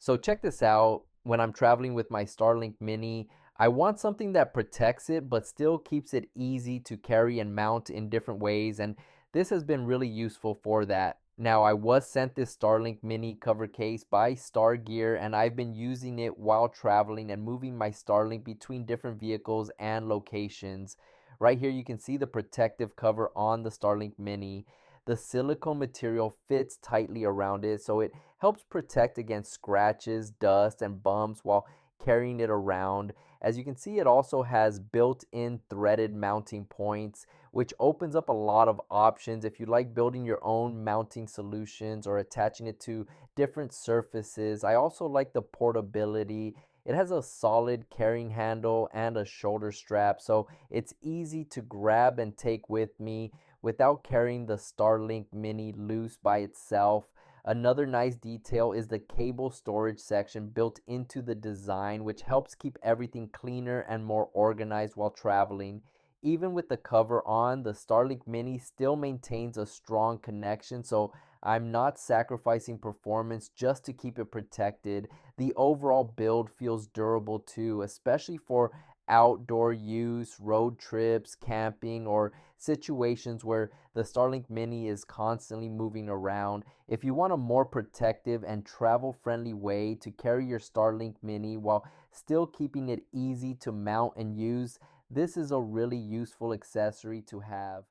So check this out. When I'm traveling with my Starlink Mini, I want something that protects it but still keeps it easy to carry and mount in different ways, and this has been really useful for that. Now, I was sent this Starlink Mini cover case by StarGear, and I've been using it while traveling and moving my Starlink between different vehicles and locations. Right here, you can see the protective cover on the Starlink Mini. The silicone material fits tightly around it, so it helps protect against scratches, dust, and bumps while carrying it around. As you can see, it also has built-in threaded mounting points, which opens up a lot of options if you like building your own mounting solutions or attaching it to different surfaces. I also like the portability. It has a solid carrying handle and a shoulder strap, so it's easy to grab and take with me without carrying the Starlink Mini loose by itself. Another nice detail is the cable storage section built into the design, which helps keep everything cleaner and more organized while traveling. Even with the cover on, the Starlink Mini still maintains a strong connection, so I'm not sacrificing performance just to keep it protected. The overall build feels durable too, especially for outdoor use, road trips, camping, or situations where the Starlink Mini is constantly moving around. If you want a more protective and travel friendly way to carry your Starlink Mini while still keeping it easy to mount and use, this is a really useful accessory to have.